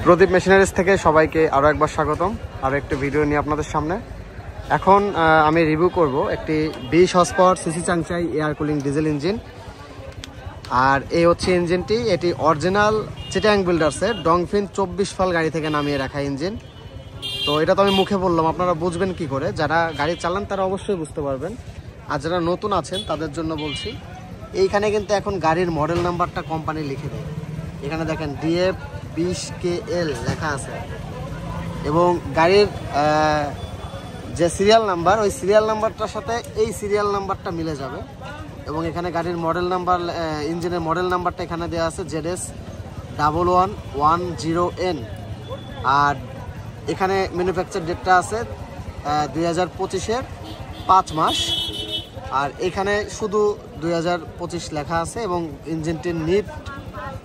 প্রদীপ machineries থেকে সবাইকে আরও একবার স্বাগতম। আরও একটি ভিডিও নিয়ে আপনাদের সামনে। এখন আমি রিভিউ করব একটি 20 horse power CC Changchai air cooling diesel engine. আর এই হচ্ছে ইঞ্জিনটি, এটি অরিজিনাল চিটাং বিল্ডার্সের ডংফিন 24 ফাল গাড়ি থেকে নামিয়ে রাখা ইঞ্জিন। তো এটা তো আমি মুখে বললাম, আপনারা বুঝবেন কি করে? যারা গাড়ি চালান তারা অবশ্যই বুঝতে পারবেন, আর যারা নতুন আছেন তাদের জন্য বলছি। এইখানে কিন্তু এখন গাড়ির মডেল নাম্বারটা কোম্পানি লিখে দেয়। এখানে দেখেন DF 20KL লেখা আছে, এবং গাড়ির যে সিরিয়াল নাম্বার, ওই সিরিয়াল নাম্বারটার সাথে এই সিরিয়াল নাম্বারটা মিলে যাবে। এবং এখানে গাড়ির মডেল নাম্বার, ইঞ্জিনের মডেল নাম্বারটা এখানে দেওয়া আছে ZS1110N। আর এখানে ম্যানুফ্যাকচার ডেটটা আছে 2025-এর 5 মাস। আর এখানে শুধু 2025 লেখা আছে, এবং ইঞ্জিনটির নিট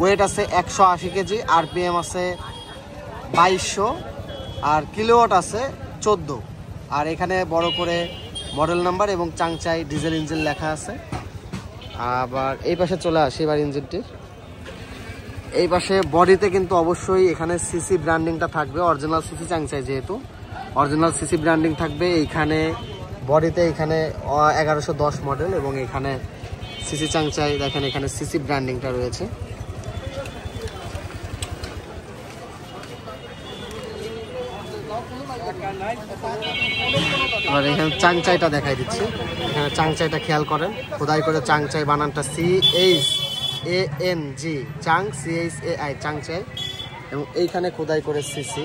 ওয়েট আছে 180 কেজি, RPM আছে 2200, আর কিলোওয়াট আছে 14। আর এখানে বড় করে মডেল নাম্বার এবং চাংচাই ডিজেল ইঞ্জিন লেখা আছে। আবার এই পাশে চলে আসি এবার ইঞ্জিনটির এই পাশে। বডিতে কিন্তু অবশ্যই এখানে সিসি ব্র্যান্ডিংটা থাকবে, অরিজিনাল সিসি চাংচাই যেহেতু অরিজিনাল সিসি ব্র্যান্ডিং থাকবে। এইখানে বডিতে এখানে 1110 মডেল, এবং এখানে সিসি চাংচাই দেখেন, এখানে সিসি ব্র্যান্ডিংটা রয়েছে। আর এখানে চাংচাইটা দেখাই দিচ্ছি। এখানে চাংচাইটা খেয়াল করেন, খোদাই করে চাংচাই বানানটা CHANG চাং, CHAI চাংচাই। এবং এইখানে খোদাই করে সিসি,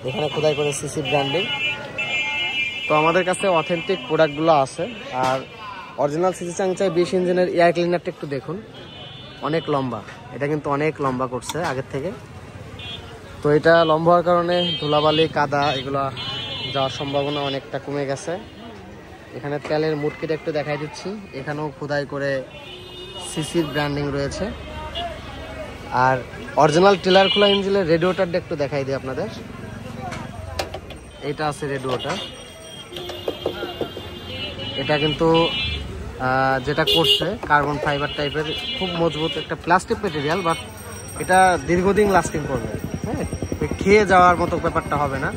এখানে খোদাই করে সিসি ব্র্যান্ডিং। তো আমাদের কাছে অথেন্টিক প্রোডাক্টগুলো আছে। আর অরিজিনাল সিসি চাংচাই 20 ইঞ্জিনের এয়ার ক্লিনারটা একটু দেখুন, অনেক লম্বা। এটা কিন্তু অনেক লম্বা করছে আগের থেকে। তো এটা লম্বা হওয়ার কারণে ধুলাবালি, কাদা এগুলো যাওয়ার সম্ভাবনা অনেকটা কমে গেছে। এখানে তেলের মুটকিটা একটু দেখাই দিচ্ছি, এখানেও খোদাই করে সিসির ব্র্যান্ডিং রয়েছে। আর অরিজিনাল টিলার খোলা ইঞ্জিনের রেডিওটারটা একটু দেখাই দিই আপনাদের। এটা আছে রেডিওটার। এটা কিন্তু যেটা করছে কার্বন ফাইবার টাইপের, খুব মজবুত একটা প্লাস্টিক মেটেরিয়াল, বাট এটা দীর্ঘদিন লাস্টিং করবে। হ্যাঁ, খেয়ে যাওয়ার মতো ব্যাপারটা হবে না।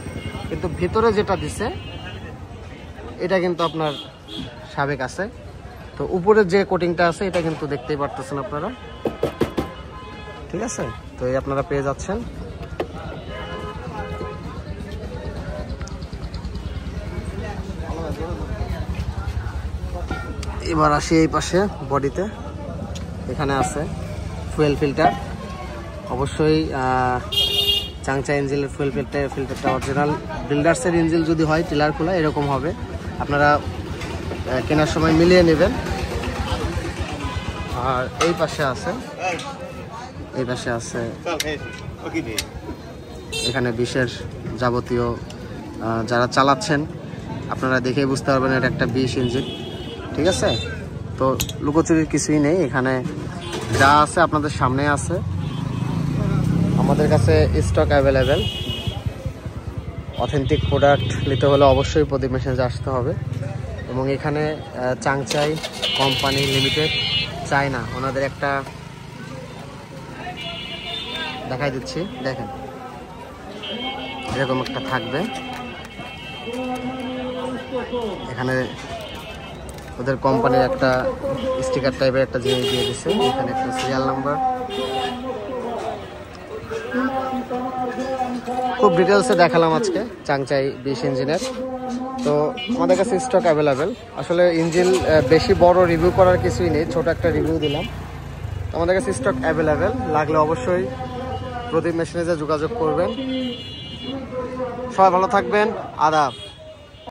কিন্তু ভিতরে যেটা দিছে এটা কিন্তু আপনার সাবেক আছে। তো উপরের যে কোটিংটা আছে এটা কিন্তু দেখতেই পারতেছেন আপনারা, ঠিক আছে? তো এই আপনারা পেয়ে যাচ্ছেন। এবার আসি এই পাশে বডিতে, এখানে আছে ফুয়েল ফিল্টার। অবশ্যই চাংচাই ইঞ্জিনের ফুয়েল ফিল্টারটা অরিজিনাল বিল্ডার্সের ইঞ্জিন যদি হয় টিলার খোলা এরকম হবে। আপনারা কেনার সময় মিলিয়ে নেবেন। আর এই পাশে আছে, এই পাশে আছে এখানে বিশেষ যাবতীয়, যারা চালাচ্ছেন আপনারা দেখেই বুঝতে পারবেন এটা একটা 20 ইঞ্জিন, ঠিক আছে? তো লুকোচুরির কিছুই নেই, এখানে যা আছে আপনাদের সামনে আছে। আমাদের কাছে স্টক অ্যাভেলেবেল। অথেন্টিক প্রোডাক্ট নিতে হলে অবশ্যই প্রদীপ মেশিনারিজে আসতে হবে। এবং এখানে চাংচাই কোম্পানি লিমিটেড, চায়না, ওনাদের একটা দেখাই দিচ্ছি, দেখেন এরকম একটা থাকবে। এখানে ওদের কোম্পানির একটা স্টিকার টাইপের একটা জিনিস দিয়ে দিচ্ছে, এখানে একটা সিরিয়াল নাম্বার। খুব ডিটেলসে দেখালাম আজকে চাংচাই 20 ইঞ্জিনের। তো আমাদের কাছে স্টক অ্যাভেলেবেল। আসলে ইঞ্জিন বেশি বড় রিভিউ করার কিছুই নেই, ছোট একটা রিভিউ দিলাম। তো আমাদের কাছে স্টক অ্যাভেলেবেল, লাগলে অবশ্যই প্রদীপ মেশিনারিজে যোগাযোগ করবেন। সবাই ভালো থাকবেন, আদাব।